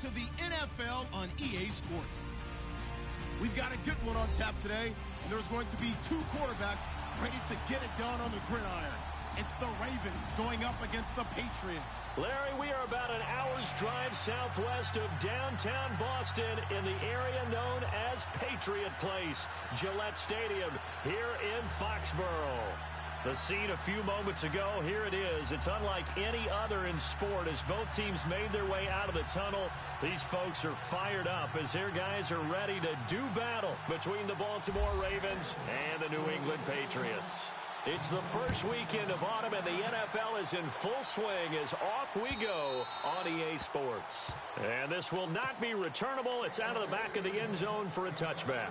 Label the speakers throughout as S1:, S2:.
S1: to the NFL on EA Sports. We've got a good one on tap today, and there's going to be two quarterbacks ready to get it done on the gridiron. It's the Ravens going up against the Patriots.
S2: Larry, we are about an hour's drive southwest of downtown Boston in the area known as Patriot Place, Gillette Stadium, here in Foxborough. The scene a few moments ago, here it is. It's unlike any other in sport as both teams made their way out of the tunnel. These folks are fired up as their guys are ready to do battle between the Baltimore Ravens and the New England Patriots. It's the first weekend of autumn, and the NFL is in full swing as off we go on EA Sports. And this will not be returnable. It's out of the back of the end zone for a touchback.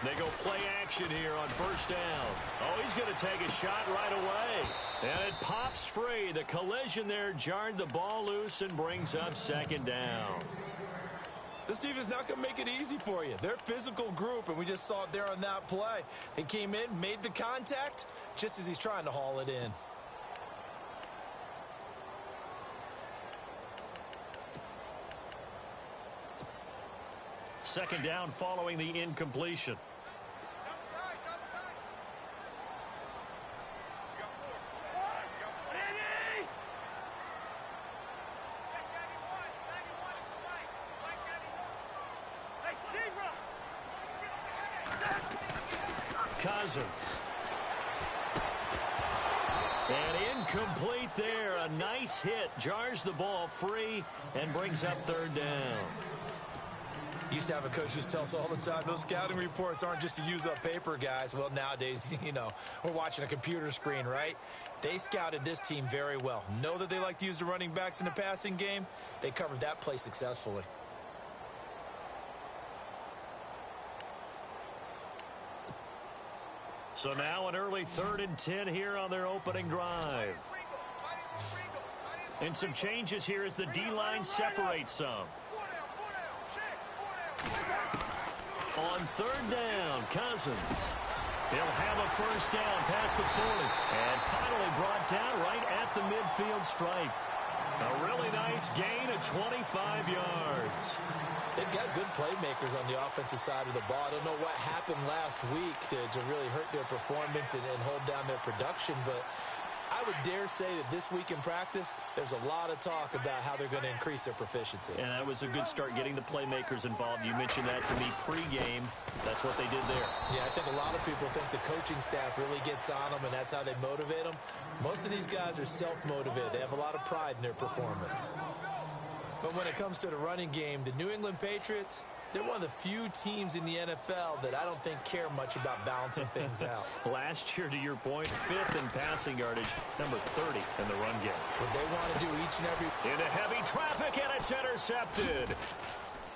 S2: They go play action here on first down. Oh, he's going to take a shot right away. And it pops free. The collision there jarred the ball loose and brings up second down.
S3: This defense not going to make it easy for you. They're a physical group, and we just saw it there on that play. He came in, made the contact, just as he's trying to haul it in.
S2: Second down following the incompletion. Cousins. And incomplete there. A nice hit. Jars the ball free and brings up third down.
S3: Used to have a coach just tell us all the time, those scouting reports aren't just to use up paper, guys. Well, nowadays, you know, we're watching a computer screen, right? They scouted this team very well. Know that they like to use the running backs in the passing game. They covered that play successfully.
S2: So now an early 3rd and 10 here on their opening drive. And some changes here as the D-line separates some. On third down, Cousins. He'll have a first down past the 40. And finally brought down right at the midfield stripe. A really nice gain of 25 yards.
S3: They've got good playmakers on the offensive side of the ball. I don't know what happened last week to really hurt their performance and hold down their production, but I would dare say that this week in practice, there's a lot of talk about how they're going to increase their proficiency.
S2: And that was a good start getting the playmakers involved. You mentioned that to me pregame. That's what they did there.
S3: Yeah, I think a lot of people think the coaching staff really gets on them, and that's how they motivate them. Most of these guys are self-motivated. They have a lot of pride in their performance. But when it comes to the running game, the New England Patriots, they're one of the few teams in the NFL that I don't think care much about balancing things out.
S2: Last year, to your point, 5th in passing yardage, number 30 in the run game.
S3: What they want to do each and every...
S2: Into heavy traffic, and it's intercepted.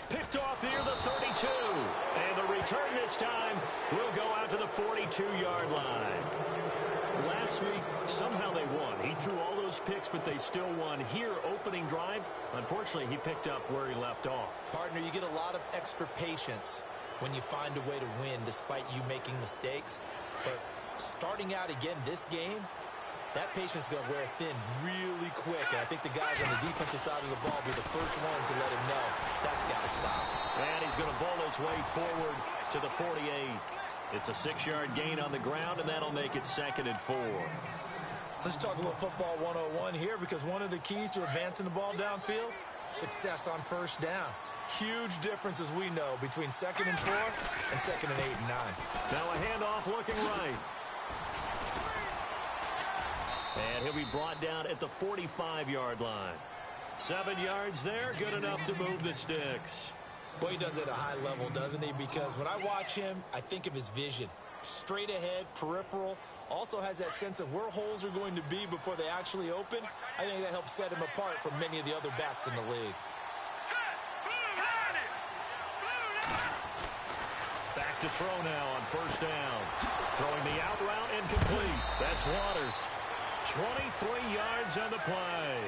S2: Picked off near the 32. And the return this time will go out to the 42-yard line. Last week, somehow they won. He threw all those picks, but they still won. Here, opening drive, unfortunately, he picked up where he left off.
S3: Partner, you get a lot of extra patience when you find a way to win despite you making mistakes. But starting out again this game, that patience is going to wear thin really quick. And I think the guys on the defensive side of the ball will be the first ones to let him know that's got to stop.
S2: And he's going to bowl his way forward to the 48. It's a 6-yard gain on the ground, and that'll make it 2nd and 4.
S3: Let's talk a little football 101 here, because one of the keys to advancing the ball downfield, success on first down. Huge difference, as we know, between 2nd and 4 and 2nd and 8 and 9.
S2: Now a handoff looking right. And he'll be brought down at the 45-yard line. 7 yards there, good enough to move the sticks.
S3: Boy, he does it at a high level, doesn't he? Because when I watch him, I think of his vision. Straight ahead, peripheral, Also has that sense of where holes are going to be before they actually open. I think that helps set him apart from many of the other backs in the league.
S2: Back to throw now on first down. Throwing the out route incomplete. That's Waters. 23 yards on the play.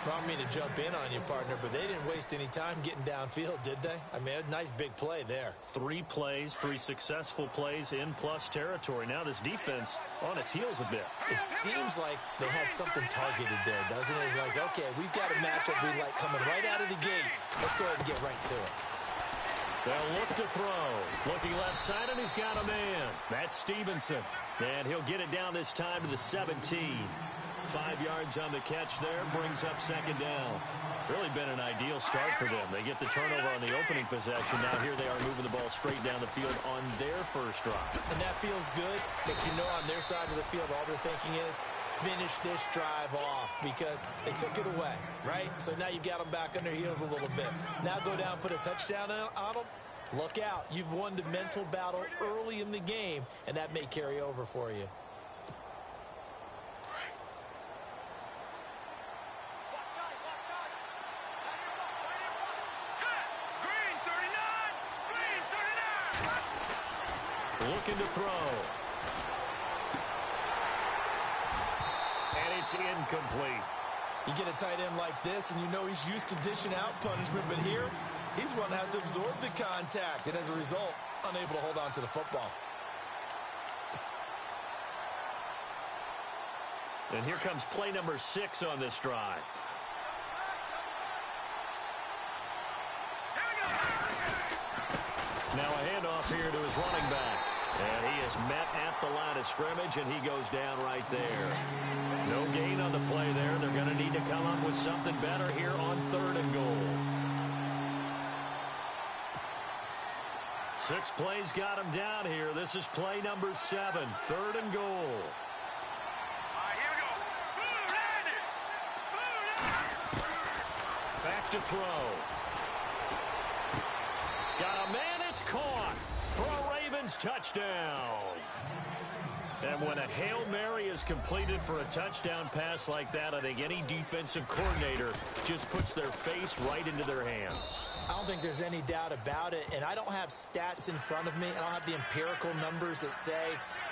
S3: I don't mean to jump in on you, partner, but they didn't waste any time getting downfield, did they? I mean, a nice big play there.
S2: 3 plays, 3 successful plays in plus territory. Now this defense on its heels a bit.
S3: It seems like they had something targeted there, doesn't it? It's like, okay, we've got a matchup we like coming right out of the gate. Let's go ahead and get right to it.
S2: They'll look to throw. Looking left side, and he's got a man. That's Stevenson. And he'll get it down this time to the 17. 5 yards on the catch there, brings up second down. Really been an ideal start for them. They get the turnover on the opening possession. Now here they are moving the ball straight down the field on their first drive.
S3: And that feels good, but you know on their side of the field, all they're thinking is, finish this drive off because they took it away, right? So now you've got them back on their heels a little bit. Now go down, put a touchdown on them. Look out. You've won the mental battle early in the game, and that may carry over for you.
S2: Looking to throw. And it's incomplete.
S3: You get a tight end like this, and you know he's used to dishing out punishment, but here, he's one that has to absorb the contact, and as a result, unable to hold on to the football.
S2: And here comes play number 6 on this drive. Now a handoff here to his running back. And he is met at the line of scrimmage, and he goes down right there. No gain on the play there. They're going to need to come up with something better here on 3rd and goal. 6 plays got him down here. This is play number 7, 3rd and goal. Back to throw. Got a man, it's caught for a Ravens touchdown. And when a Hail Mary is completed for a touchdown pass like that, I think any defensive coordinator just puts their face right into their hands.
S3: I don't think there's any doubt about it, and I don't have stats in front of me. I don't have the empirical numbers that say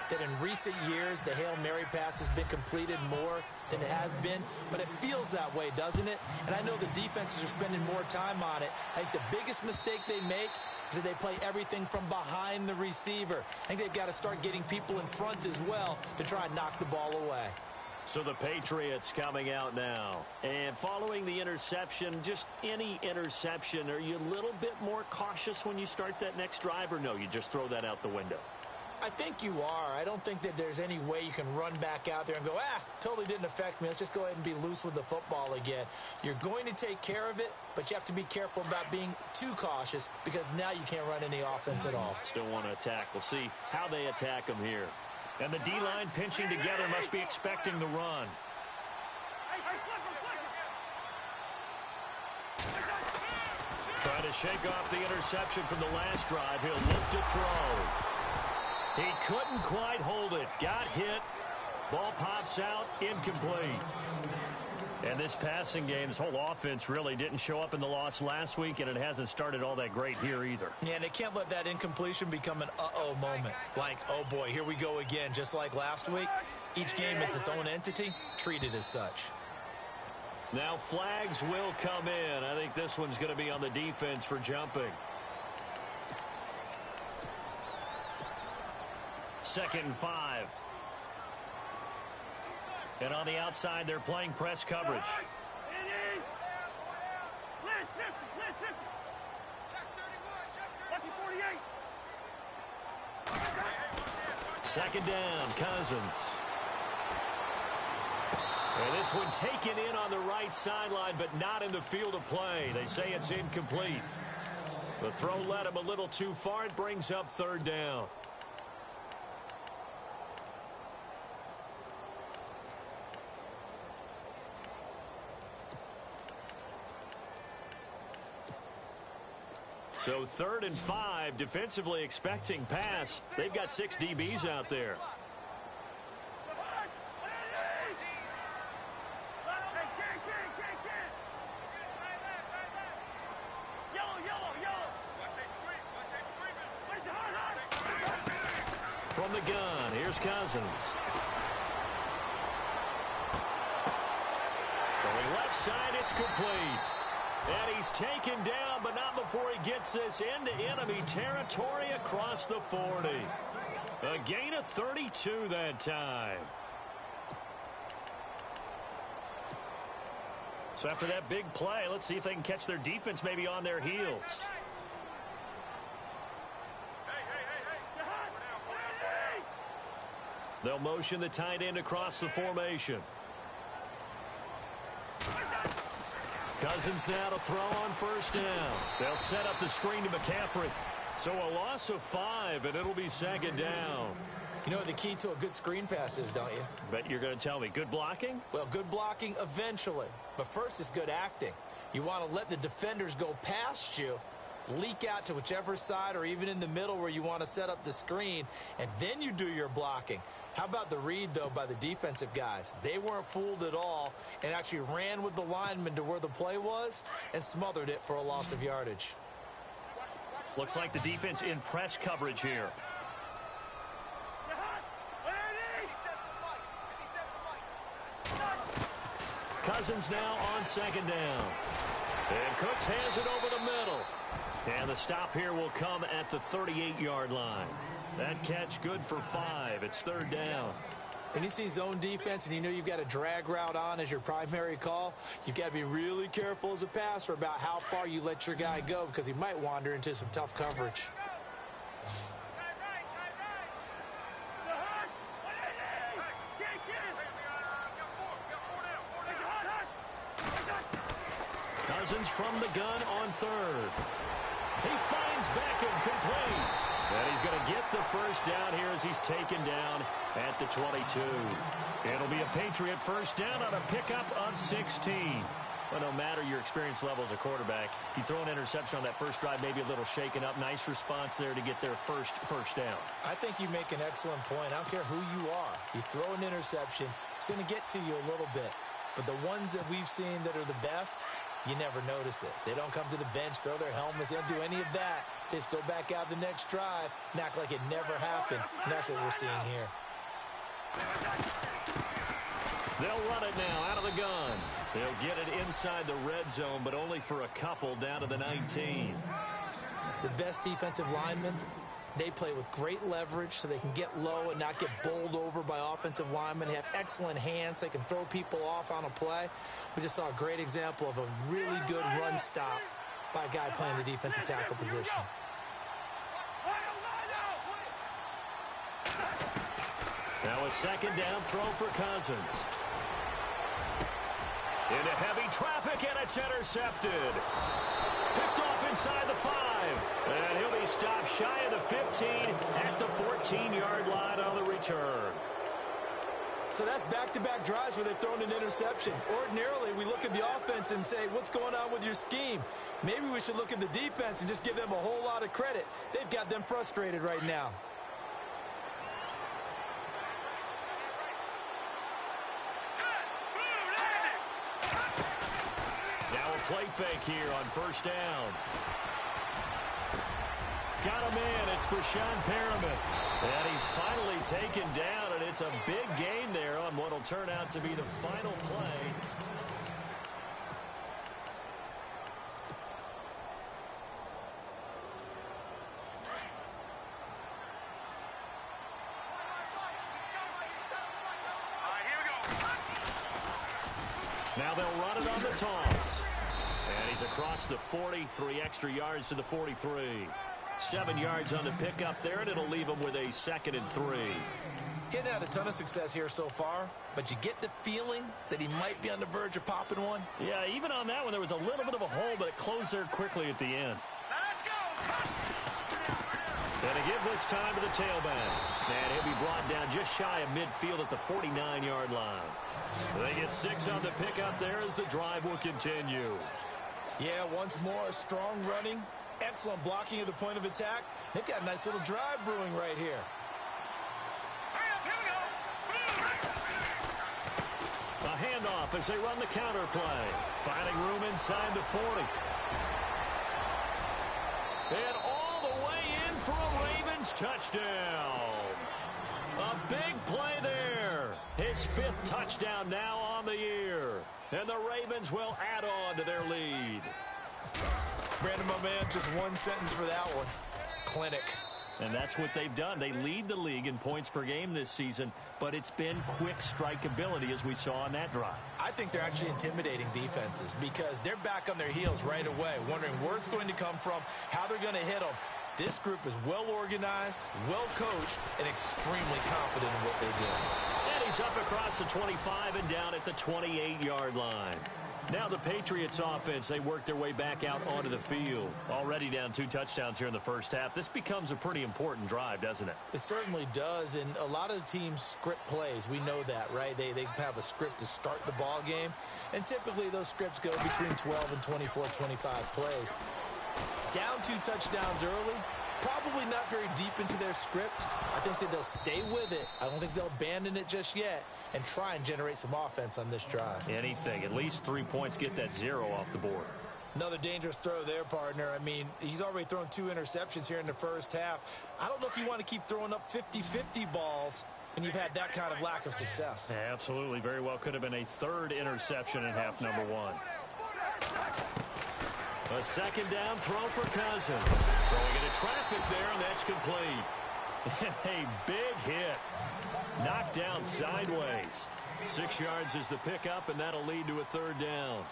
S3: that in recent years the Hail Mary pass has been completed more than it has been, but it feels that way, doesn't it? And I know the defenses are spending more time on it. I think the biggest mistake they make is that they play everything from behind the receiver. I think they've got to start getting people in front as well to try and knock the ball away.
S2: So the Patriots coming out now. And following the interception, just any interception, are you a little bit more cautious when you start that next drive, or no, you just throw that out the window?
S3: I think you are. I don't think that there's any way you can run back out there and go, totally didn't affect me. Let's just go ahead and be loose with the football again. You're going to take care of it, but you have to be careful about being too cautious because now you can't run any offense at all.
S2: Still want to attack. We'll see how they attack them here. And the D-line pinching together must be expecting the run. Trying to shake off the interception from the last drive. He'll look to throw. He couldn't quite hold it. Got hit. Ball pops out. Incomplete. And this passing game, this whole offense really didn't show up in the loss last week, and it hasn't started all that great here either.
S3: Yeah, and they can't let that incompletion become an uh-oh moment. Like, oh boy, here we go again, just like last week. Each game is its own entity, treated as such.
S2: Now flags will come in. I think this one's going to be on the defense for jumping. 2nd and 5. And on the outside, they're playing press coverage. Second down, Cousins. And this one taken in on the right sideline, but not in the field of play. They say it's incomplete. The throw led him a little too far. It brings up 3rd down. So 3rd and 5, defensively expecting pass. They've got 6 DBs out there. the gun. Here's Cousins. Throwing left side, it's complete. And he's taken down, but not before he gets this into enemy territory across the 40. A gain of 32 that time. So after that big play, let's see if they can catch their defense maybe on their heels. They'll motion the tight end across the formation. Cousins now to throw on first down. They'll set up the screen to McCaffrey. So a loss of 5, and it'll be second down.
S3: You know what the key to a good screen pass is, don't you?
S2: Bet you're going to tell me. Good blocking?
S3: Well, good blocking eventually. But first is good acting. You want to let the defenders go past you, leak out to whichever side or even in the middle where you want to set up the screen, and then you do your blocking. How about the read, though, by the defensive guys? They weren't fooled at all and actually ran with the lineman to where the play was and smothered it for a loss of yardage.
S2: Looks like the defense in press coverage here. Cousins now on second down. And Cooks has it over the middle. And the stop here will come at the 38-yard line. That catch good for 5. It's third down.
S3: When you see zone defense and you know you've got a drag route on as your primary call, you've got to be really careful as a passer about how far you let your guy go because he might wander into some tough coverage.
S2: Cousins from the gun on third. He finds Beckham complete. And he's going to get the first down here as he's taken down at the 22. It'll be a Patriot first down on a pickup of 16. But no matter your experience level as a quarterback, you throw an interception on that first drive, maybe a little shaken up. Nice response there to get their first down.
S3: I think you make an excellent point. I don't care who you are. You throw an interception, it's going to get to you a little bit. But the ones that we've seen that are the best, you never notice it. They don't come to the bench, throw their helmets. They don't do any of that. They just go back out the next drive and act like it never happened. And that's what we're seeing here.
S2: They'll run it now out of the gun. They'll get it inside the red zone, but only for a couple down to the 19.
S3: The best defensive linemen, they play with great leverage so they can get low and not get bowled over by offensive linemen. They have excellent hands. They can throw people off on a play. We just saw a great example of a really good run stop by a guy playing the defensive tackle position.
S2: Now a second down throw for Cousins. Into heavy traffic, and it's intercepted. Picked off inside the 5. And he'll be stopped shy of the 15 at the 14-yard line on the return.
S3: So that's back-to-back drives where they've thrown an interception. Ordinarily, we look at the offense and say, what's going on with your scheme? Maybe we should look at the defense and just give them a whole lot of credit. They've got them frustrated right now.
S2: Now a play fake here on first down. Got him in. It's Brashon Perriman. And he's finally taken down, and it's a big gain there on what will turn out to be the final play. Now they'll run it on the toss. And he's across the 43 extra yards to the 43. 7 yards on the pickup there, and it'll leave him with a 2nd and 3.
S3: Getting had a ton of success here so far, but you get the feeling that he might be on the verge of popping one.
S2: Yeah, even on that one, there was a little bit of a hole, but it closed there quickly at the end.
S4: Let's go!
S2: And to give this time to the tailback. And he'll be brought down just shy of midfield at the 49-yard line. They get 6 on the pickup there as the drive will continue.
S3: Yeah, once more, strong running, excellent blocking at the point of attack. They've got a nice little drive brewing right here.
S4: Hurry up, here we go!
S2: A handoff as they run the counter play. Finding room inside the 40. And all the way in for a Ravens touchdown. A big play there. His 5th touchdown now on the year. And the Ravens will add on to their lead.
S3: Brandon, my man, just one sentence for that one. Clinic.
S2: And that's what they've done. They lead the league in points per game this season, but it's been quick strike ability as we saw on that drive.
S3: I think they're actually intimidating defenses because they're back on their heels right away, wondering where it's going to come from, how they're going to hit them. This group is well organized, well coached, and extremely confident in what they do.
S2: And he's up across the 25 and down at the 28-yard line. Now the Patriots offense, they work their way back out onto the field. Already down 2 touchdowns here in the first half. This becomes a pretty important drive, doesn't it?
S3: It certainly does, and a lot of the teams script plays. We know that, right? They have a script to start the ball game, and typically those scripts go between 12 and 24, 25 plays. Down 2 touchdowns early, probably not very deep into their script. I think that they'll stay with it. I don't think they'll abandon it just yet and try and generate some offense on this drive.
S2: Anything. At least 3 points, get that 0 off the board.
S3: Another dangerous throw there, partner. I mean, he's already thrown 2 interceptions here in the first half. I don't know if you want to keep throwing up 50-50 balls when you've had that kind of lack of success.
S2: Yeah, absolutely. Very well could have been a 3rd interception in half number 1. A 2nd down throw for Cousins. Throwing into traffic there, and that's complete. And a big hit. Knocked down sideways. 6 yards is the pickup, and that'll lead to a 3rd down.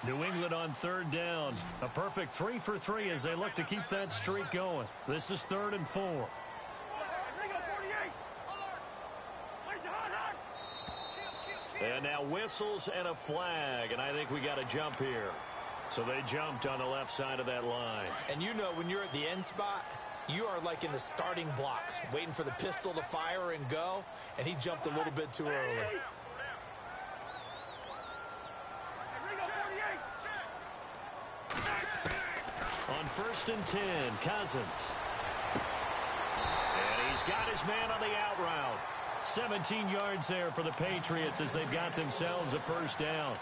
S2: New England on 3rd down. A perfect 3 for 3 as they look to keep that streak going. This is 3rd and 4. And now whistles and a flag, and I think we got a jump here. So they jumped on the left side of that line.
S3: And you know when you're at the end spot, you are like in the starting blocks, waiting for the pistol to fire and go, and he jumped a little bit too early.
S2: On 1st and 10, Cousins. And he's got his man on the out route. 17 yards there for the Patriots as they've got themselves a 1st down.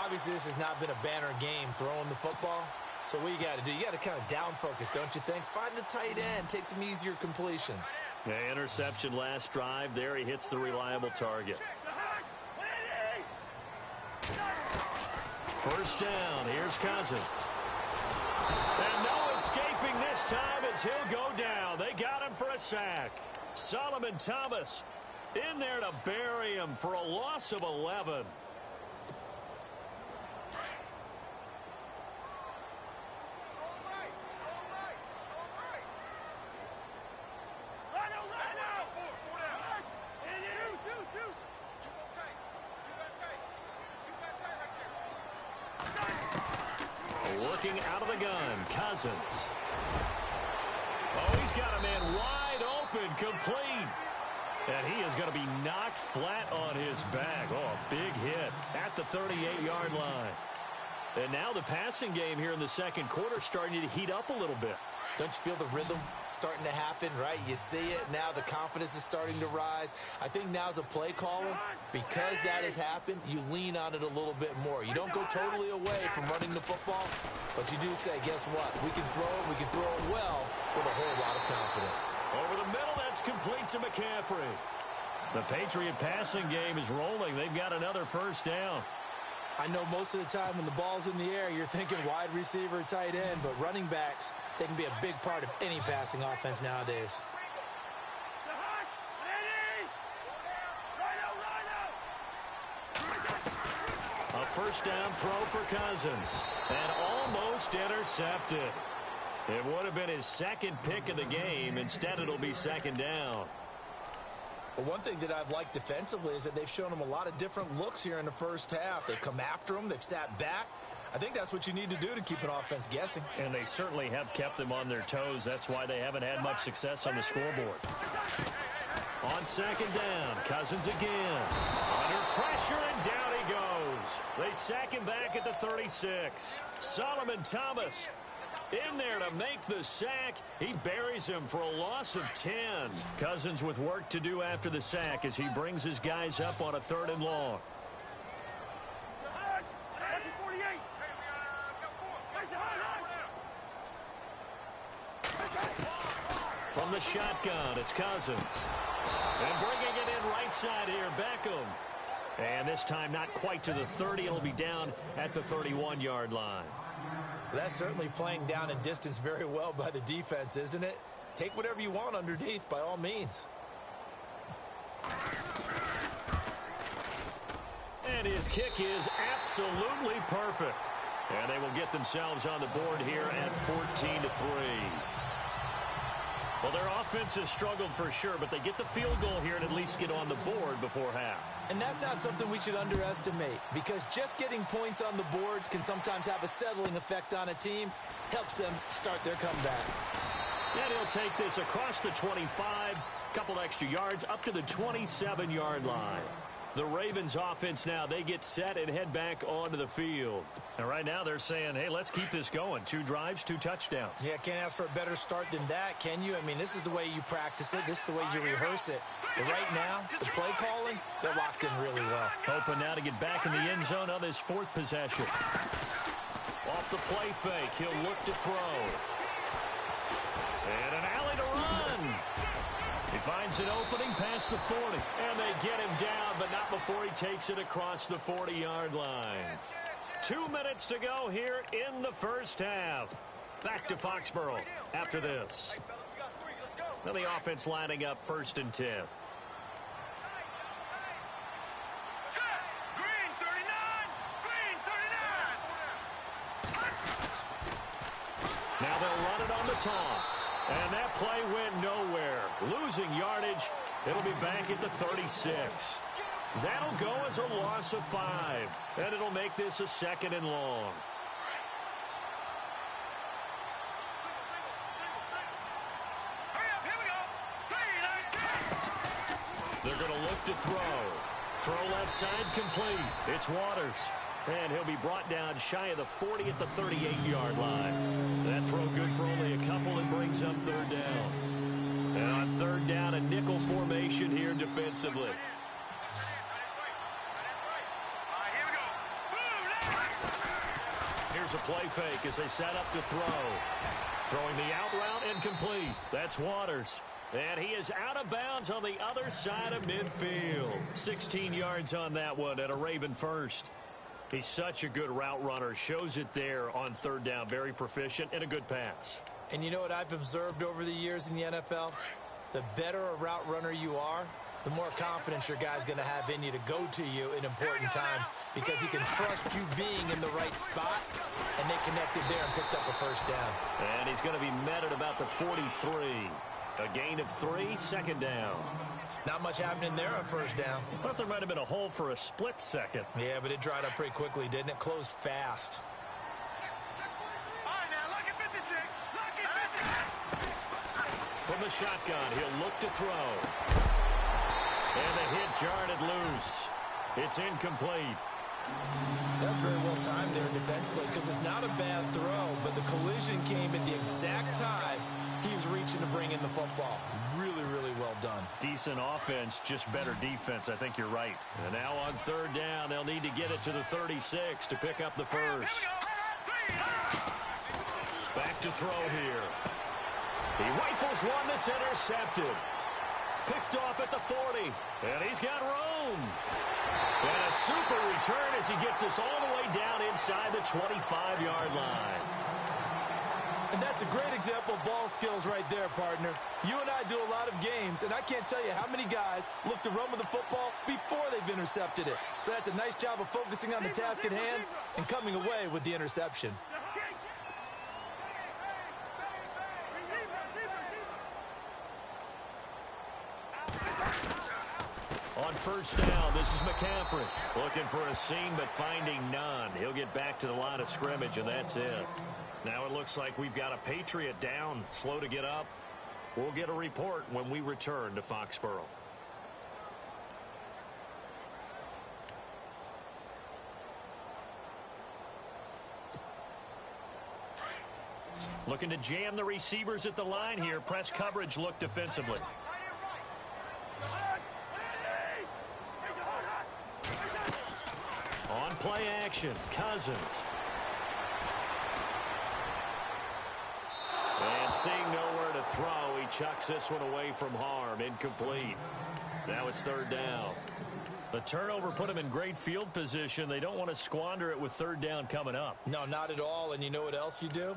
S3: Obviously, this has not been a banner game throwing the football. So what you got to do, you got to kind of down focus, don't you think? Find the tight end, take some easier completions.
S2: Yeah, interception last drive. There he hits the reliable target. 1st down. Here's Cousins. And no escaping this time as he'll go down. They got him for a sack. Solomon Thomas in there to bury him for a loss of 11. Looking out of the gun, Cousins. Oh, he's got a man wide open, complete. And he is going to be knocked flat on his back. Oh, a big hit at the 38-yard line. And now the passing game here in the 2nd quarter starting to heat up a little bit.
S3: Don't you feel the rhythm starting to happen, right? You see it. Now the confidence is starting to rise. I think now as a play caller, because that has happened, you lean on it a little bit more. You don't go totally away from running the football, but you do say, guess what? We can throw it. We can throw it well with a whole lot of confidence.
S2: Over the middle, that's complete to McCaffrey. The Patriot passing game is rolling. They've got another 1st down.
S3: I know most of the time when the ball's in the air, you're thinking wide receiver, tight end, but running backs, they can be a big part of any passing offense nowadays.
S2: A 1st down throw for Cousins. And almost intercepted. It would have been his 2nd pick of the game. Instead, it'll be 2nd down.
S3: Well, one thing that I've liked defensively is that they've shown him a lot of different looks here in the first half. They've come after him. They've sat back. I think that's what you need to do to keep an offense guessing.
S2: And they certainly have kept them on their toes. That's why they haven't had much success on the scoreboard. On 2nd down, Cousins again. Under pressure, and down he goes. They sack him back at the 36. Solomon Thomas in there to make the sack. He buries him for a loss of 10. Cousins with work to do after the sack as he brings his guys up on a 3rd and long. From the shotgun, it's Cousins. And bringing it in right side here, Beckham. And this time not quite to the 30. It'll be down at the 31-yard line.
S3: That's certainly playing down in distance very well by the defense, isn't it? Take whatever you want underneath, by all means.
S2: And his kick is absolutely perfect. And they will get themselves on the board here at 14-3. Well, their offense has struggled for sure, but they get the field goal here and at least get on the board before half.
S3: And that's not something we should underestimate, because just getting points on the board can sometimes have a settling effect on a team. Helps them start their comeback.
S2: And he'll take this across the 25, couple extra yards, up to the 27-yard line. The Ravens offense now, they get set and head back onto the field. And right now they're saying, hey, let's keep this going. 2 drives, 2 touchdowns.
S3: Yeah, can't ask for a better start than that, can you? I mean, this is the way you practice it. This is the way you rehearse it. But right now, the play calling, they're locked in really well.
S2: Hoping now to get back in the end zone on this 4th possession. Off the play fake, he'll look to throw. And an alley to run. He finds an opening past the 40. And they get him down, but not before he takes it across the 40-yard line. 2 minutes to go here in the first half. Back to Foxborough after this. Now the offense lining up 1st and 10.
S4: Green 39! Green 39!
S2: Now they'll run it on the toss. And that play went nowhere. Losing yardage. It'll be back at the 36. That'll go as a loss of 5. And it'll make this a 2nd and long.
S4: Hurry up, here we go!
S2: They're going to look to throw. Throw left side complete. It's Waters. And he'll be brought down shy of the 40 at the 38-yard line. That throw good for only a couple and brings up 3rd down. And on 3rd down, a nickel formation here defensively. Here's a play fake as they set up to throw. Throwing the out route incomplete. That's Waters. And he is out of bounds on the other side of midfield. 16 yards on that one at a Raven first. He's such a good route runner. Shows it there on 3rd down. Very proficient and a good pass.
S3: And you know what I've observed over the years in the NFL? The better a route runner you are, the more confidence your guy's going to have in you to go to you in important times, because he can trust you being in the right spot, and they connected there and picked up a 1st down.
S2: And he's going to be met at about the 43. A gain of 3, 2nd down.
S3: Not much happening there on 1st down.
S2: Thought there might have been a hole for a split second.
S3: Yeah, but it dried up pretty quickly, didn't it? Closed fast.
S4: All right, now, look at 56. Look at 56.
S2: From the shotgun, he'll look to throw. And the hit jarred it loose. It's incomplete.
S3: That's very well timed there defensively, because it's not a bad throw, but the collision came at the exact time he was reaching to bring in the football. Really, really well done.
S2: Decent offense, just better defense. I think you're right. And now on 3rd down, they'll need to get it to the 36 to pick up the 1st. Back to throw here. He rifles one that's intercepted. Picked off at the 40. And he's got room. And a super return as he gets us all the way down inside the 25-yard line.
S3: And that's a great example of ball skills right there, partner. You and I do a lot of games, and I can't tell you how many guys look to run with the football before they've intercepted it. So that's a nice job of focusing on the task at hand and coming away with the interception.
S2: On 1st down, this is McCaffrey. Looking for a seam, but finding none. He'll get back to the line of scrimmage, and that's it. Now it looks like we've got a Patriot down, slow to get up. We'll get a report when we return to Foxborough. Looking to jam the receivers at the line here. Press coverage look defensively. On play action, Cousins. And Seeing nowhere to throw, he chucks this one away from harm. Incomplete. Now it's third down. The turnover put him in great field position. They don't want to squander it with third down coming up.
S3: No, not at all. And you know what else you do?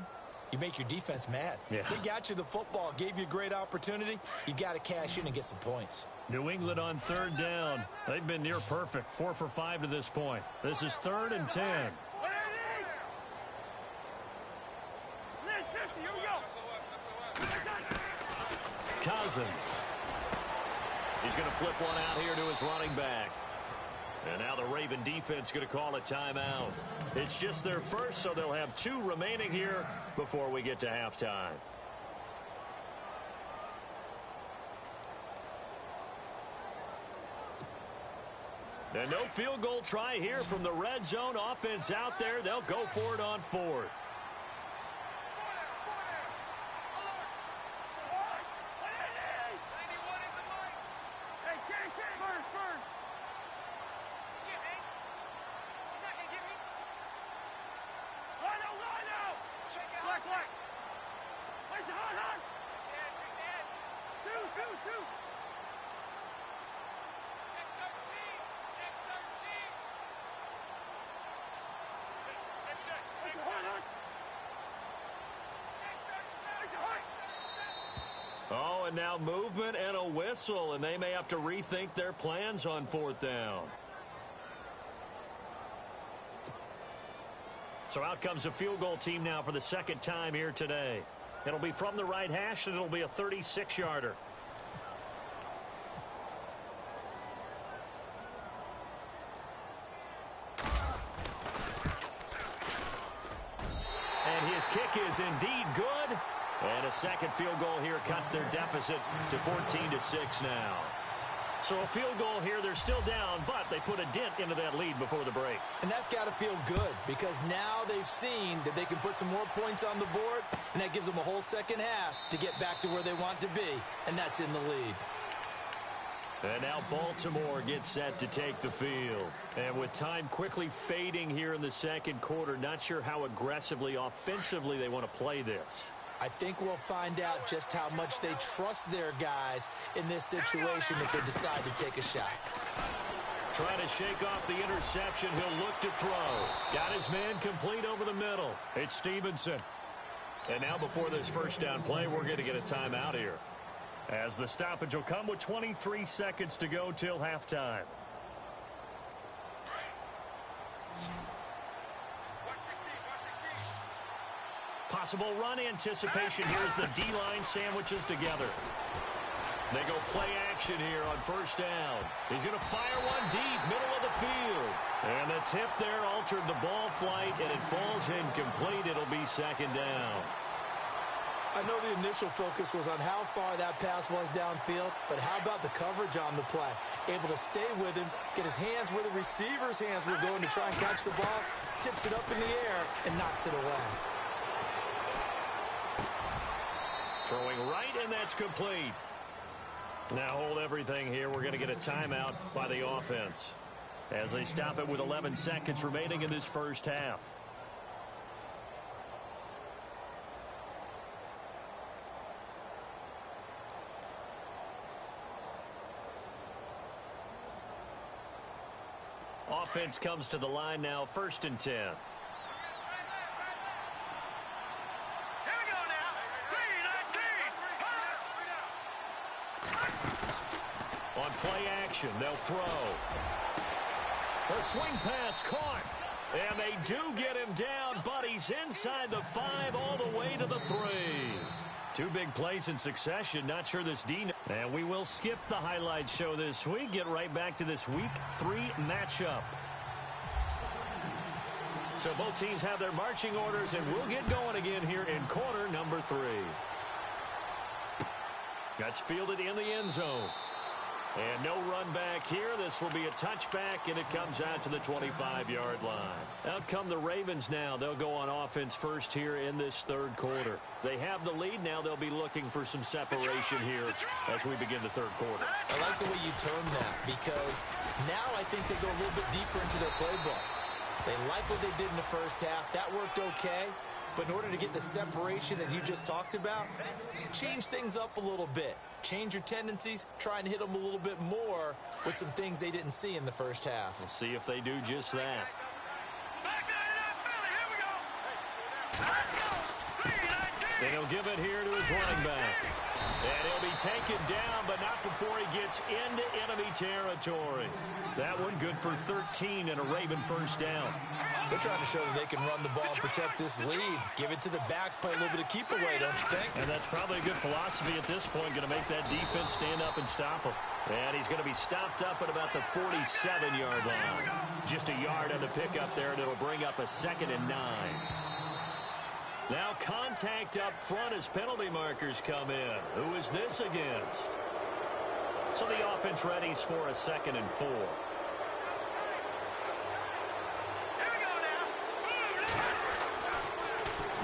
S3: You make your defense mad.
S2: Yeah.
S3: They got you the football, gave you a great opportunity. You got to cash in and get some points.
S2: New England on third down. They've been near perfect. 4 for 5 to this point. This is 3rd and 10. Cousins. He's going to flip one out here to his running back. And now the Raven defense going to call a timeout. It's just their first, so they'll have 2 remaining here before we get to halftime. And no field goal try here from the red zone offense out there. They'll go for it on 4th. Oh, and now movement and a whistle, and they may have to rethink their plans on 4th down. So out comes a field goal team now for the second time here today. It'll be from the right hash, and it'll be a 36-yarder. And his kick is indeed good. And a second field goal here cuts their deficit to 14-6 now. So a field goal here, they're still down, but they put a dent into that lead before the break.
S3: And that's got to feel good because now they've seen that they can put some more points on the board, and that gives them a whole second half to get back to where they want to be, and that's in the lead.
S2: And now Baltimore gets set to take the field. And with time quickly fading here in the second quarter, not sure how aggressively, offensively they want to play this.
S3: I think we'll find out just how much they trust their guys in this situation if they decide to take a shot.
S2: Trying to shake off the interception. He'll look to throw. Got his man complete over the middle. It's Stevenson. And now before this first down play, we're going to get a timeout here, as the stoppage will come with 23 seconds to go till halftime. Possible run anticipation here as the D-line sandwiches together. They go play action here on first down. He's going to fire one deep, middle of the field. And the tip there altered the ball flight, and it falls incomplete. It'll be second down.
S3: I know the initial focus was on how far that pass was downfield, but how about the coverage on the play? Able to stay with him, get his hands where the receiver's hands were going to try and catch the ball, tips it up in the air, and knocks it away.
S2: Throwing right, and that's complete. Now hold everything here. We're going to get a timeout by the offense as they stop it with 11 seconds remaining in this first half. Offense comes to the line now, 1st and 10. On play action, they'll throw. The swing pass caught. And they do get him down, but he's inside the 5 all the way to the 3. 2 big plays in succession. Not sure this D. And we will skip the highlight show this week. Get right back to this Week 3 matchup. So both teams have their marching orders, and we'll get going again here in quarter number 3. That's fielded in the end zone. And no run back here. This will be a touchback, and it comes out to the 25-yard line. Out come the Ravens now. They'll go on offense first here in this third quarter. They have the lead. Now they'll be looking for some separation here as we begin the third quarter.
S3: I like the way you term that because now I think they go a little bit deeper into their playbook. They like what they did in the first half. That worked okay. But in order to get the separation that you just talked about, change things up a little bit. Change your tendencies, try and hit them a little bit more with some things they didn't see in the first half.
S2: We'll see if they do just that. And he'll give it here to his running back. And he'll be taken down, but not before he gets into enemy territory. That one good for 13 and a Raven first down.
S3: They're trying to show that they can run the ball and protect this lead. Give it to the backs, play a little bit of keep away, don't you think?
S2: And that's probably a good philosophy at this point, going to make that defense stand up and stop him. And he's going to be stopped up at about the 47-yard line. Just a yard on the pickup there, and it'll bring up a 2nd and 9. Now contact up front as penalty markers come in. Who is this against? So the offense readies for a 2nd and 4.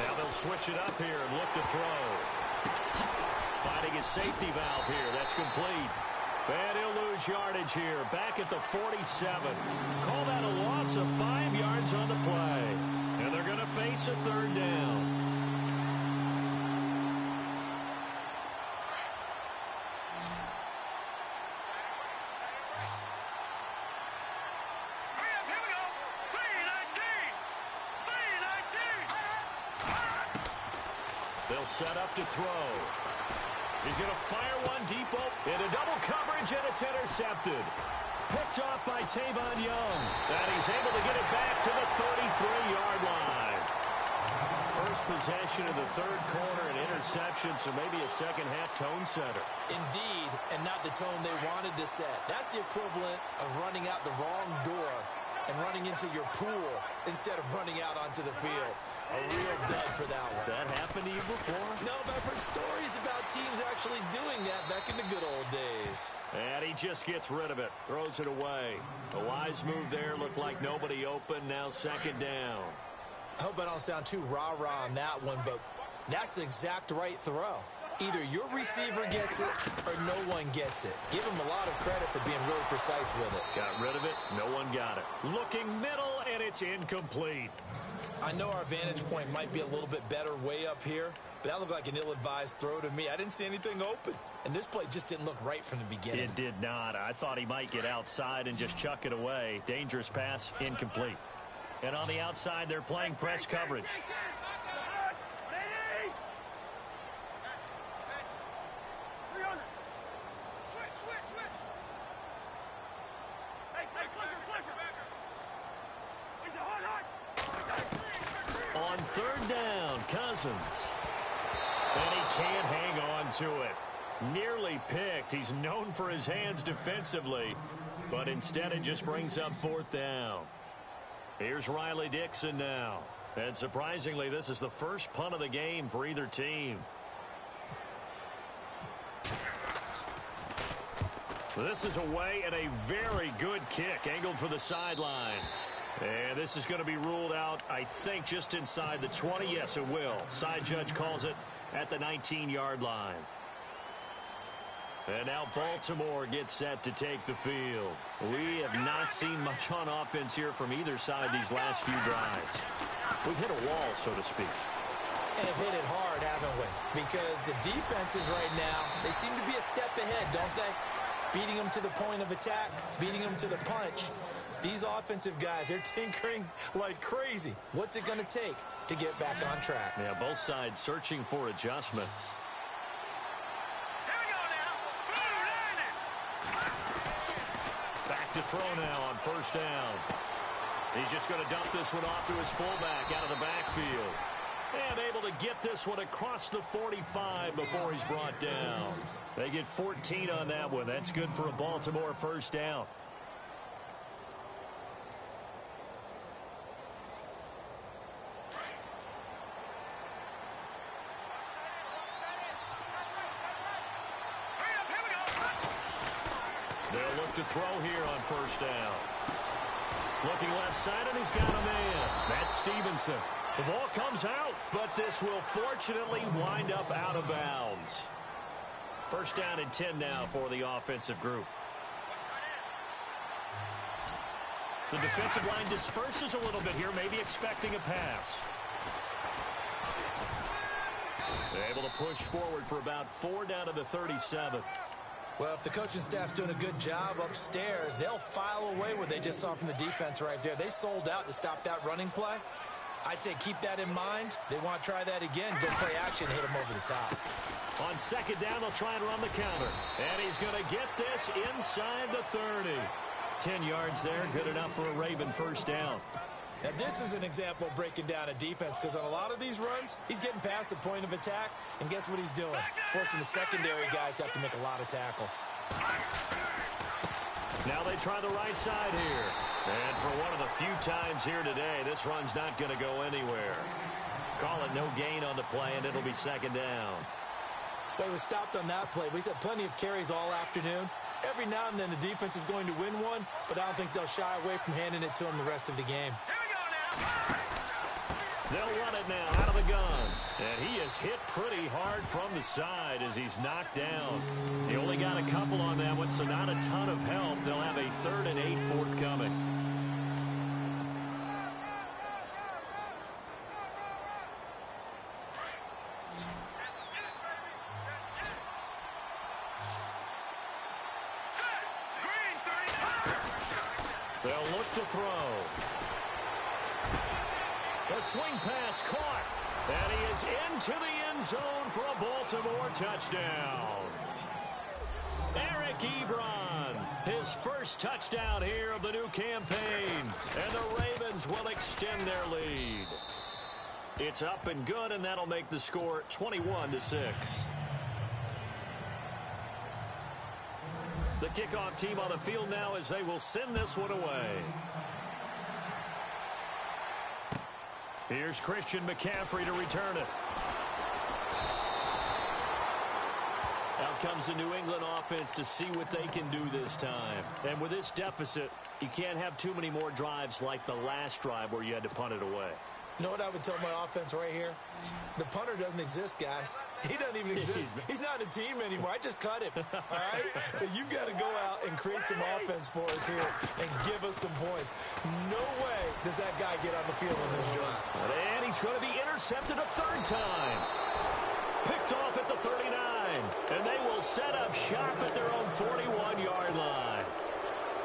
S2: Now they'll switch it up here and look to throw. Finding his safety valve here. That's complete. And he'll lose yardage here. Back at the 47. Call that a loss of 5 yards on the play. And they're going to face a 3rd down. They'll set up to throw. He's going to fire one deep into double coverage, and it's intercepted. Picked off by Tavon Young. And he's able to get it back to the 33-yard line. First possession of the 3rd quarter, an interception, so maybe a second-half tone setter.
S3: Indeed, and not the tone they wanted to set. That's the equivalent of running out the wrong door and running into your pool instead of running out onto the field. A real dud for that one.
S2: Has that happened to you before?
S3: No, but I've heard stories about teams actually doing that back in the good old days.
S2: And he just gets rid of it. Throws it away. A wise move there. Looked like nobody open. Now 2nd down.
S3: I hope I don't sound too rah-rah on that one, but that's the exact right throw. Either your receiver gets it or no one gets it. Give him a lot of credit for being really precise with it.
S2: Got rid of it. No one got it. Looking middle, and it's incomplete.
S3: I know our vantage point might be a little bit better way up here, but that looked like an ill-advised throw to me. I didn't see anything open, and this play just didn't look right from the beginning.
S2: It did not. I thought he might get outside and just chuck it away. Dangerous pass, incomplete. And on the outside, they're playing press coverage. On 3rd down, Cousins. And he can't hang on to it. Nearly picked. He's known for his hands defensively, but instead it just brings up 4th down. Here's Riley Dixon now. And surprisingly, this is the first punt of the game for either team. This is away and a very good kick angled for the sidelines. And this is going to be ruled out, I think, just inside the 20. Yes, it will. Side judge calls it at the 19-yard line. And now Baltimore gets set to take the field. We have not seen much on offense here from either side these last few drives. We've hit a wall, so to speak.
S3: And have hit it hard, haven't we? Because the defenses right now, they seem to be a step ahead, don't they? Beating them to the point of attack, beating them to the punch. These offensive guys, they're tinkering like crazy. What's it going to take to get back on track?
S2: Yeah, both sides searching for adjustments. Back to throw now on 1st down. He's just going to dump this one off to his fullback out of the backfield. And able to get this one across the 45 before he's brought down. They get 14 on that one. That's good for a Baltimore 1st down. They'll look to throw here on 1st down. Looking left side, and he's got a man. That's Stevenson. The ball comes out, but this will fortunately wind up out of bounds. 1st down and 10 now for the offensive group. The defensive line disperses a little bit here, maybe expecting a pass. Able to push forward for about 4 down to the 37.
S3: Well, if the coaching staff's doing a good job upstairs, they'll file away what they just saw from the defense right there. They sold out to stop that running play. I'd say keep that in mind. They want to try that again. Go play action, hit them over the top.
S2: On second down, they'll try and run the counter. And he's going to get this inside the 30. 10 yards there, good enough for a Raven first down.
S3: Now, this is an example of breaking down a defense because on a lot of these runs, he's getting past the point of attack, and guess what he's doing? Forcing the secondary guys to have to make a lot of tackles.
S2: Now they try the right side here. And for one of the few times here today, this run's not going to go anywhere. Call it no gain on the play, and it'll be second down.
S3: Well, he was stopped on that play, but he's had plenty of carries all afternoon. Every now and then the defense is going to win one, but I don't think they'll shy away from handing it to him the rest of the game.
S2: They'll run it now out of the gun. And he is hit pretty hard from the side as he's knocked down. He only got a couple on that one, so not a ton of help. They'll have a 3rd and 8 forthcoming. They'll look to throw. The swing pass caught. And he is into the end zone for a Baltimore touchdown. Eric Ebron, his first touchdown here of the new campaign. And the Ravens will extend their lead. It's up and good, and that'll make the score 21-6. The kickoff team on the field now as they will send this one away. Here's Christian McCaffrey to return it. Out comes the New England offense to see what they can do this time. And with this deficit, you can't have too many more drives like the last drive where you had to punt it away.
S3: You know what I would tell my offense right here? The punter doesn't exist, guys. He doesn't even exist. He's not a team anymore. I just cut him, all right? So you've got to go out and create some offense for us here and give us some points. No way does that guy get on the field on this drive.
S2: And he's going to be intercepted a 3rd time. Picked off at the 39. And they will set up shop at their own 41-yard line.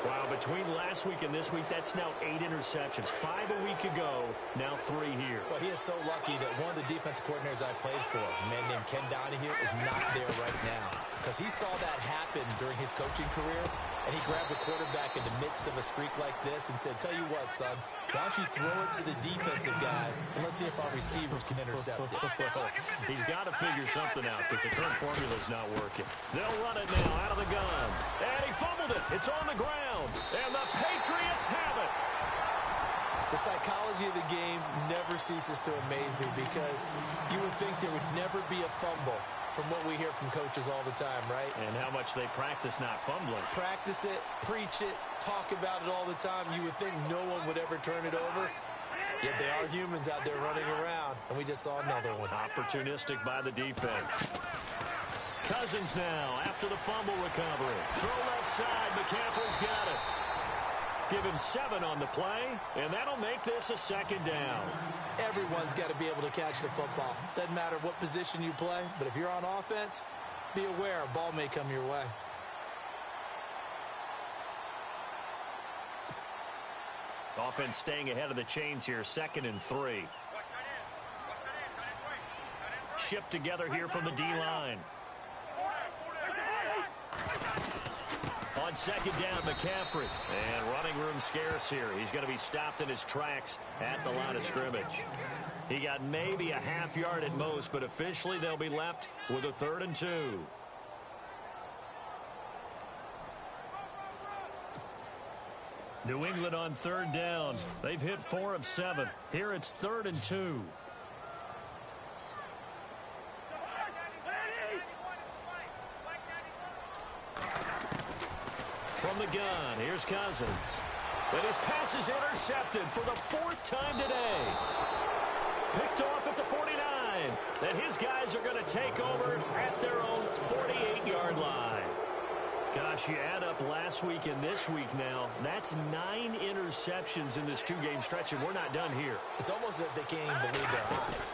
S2: Wow, between last week and this week, that's now 8 interceptions. 5 a week ago, now 3 here.
S3: Well, he is so lucky that one of the defensive coordinators I played for, a man named Ken Donahue, is not there right now. Because he saw that happen during his coaching career, and he grabbed the quarterback in the midst of a streak like this and said, tell you what, son, why don't you throw it to the defensive guys, and let's see if our receivers can intercept it.
S2: He's got to figure something out because the current formula's not working. They'll run it now out of the gun. And he fumbled it. It's on the ground. And the Patriots have it.
S3: The psychology of the game never ceases to amaze me because you would think there would never be a fumble from what we hear from coaches all the time, right?
S2: And how much they practice not fumbling.
S3: Practice it, preach it, talk about it all the time. You would think no one would ever turn it over. Yet they are humans out there running around, and we just saw another one.
S2: Opportunistic by the defense. Cousins now after the fumble recovery. Throw left side. McCaffrey's got it. Give him 7 on the play, and that'll make this a 2nd down.
S3: Everyone's got to be able to catch the football. Doesn't matter what position you play, but if you're on offense, be aware a ball may come your way.
S2: Offense staying ahead of the chains here, 2nd and 3. Shift together here from the D-line. On 2nd down, McCaffrey. And running room scarce here. He's going to be stopped in his tracks at the line of scrimmage. He got maybe a half yard at most, but officially they'll be left with a 3rd and 2. New England on 3rd down. They've hit 4 of 7. Here it's 3rd and 2. From the gun, here's Cousins. And his pass is intercepted for the 4th time today. Picked off at the 49. And his guys are going to take over at their own 48-yard line. Gosh, you add up last week and this week now, that's 9 interceptions in this 2-game stretch, and we're not done here.
S3: It's almost as if they can't even believe their eyes.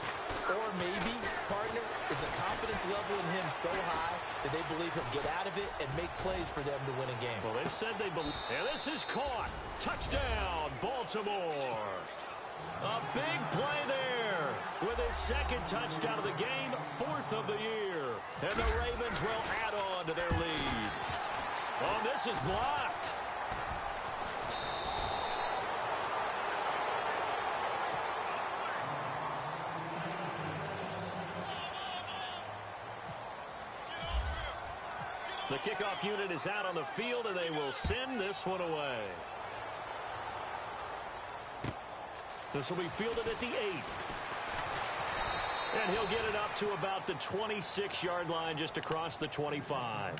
S3: Or maybe, partner, is the confidence level in him so high that they believe he'll get out of it and make plays for them to win a game.
S2: Well, they've said they believe. And this is caught. Touchdown, Baltimore. A big play there with his second touchdown of the game, 4th of the year. And the Ravens will add on to their lead. Oh, this is blocked. The kickoff unit is out on the field, and they will send this one away. This will be fielded at the 8. And he'll get it up to about the 26-yard line, just across the 25.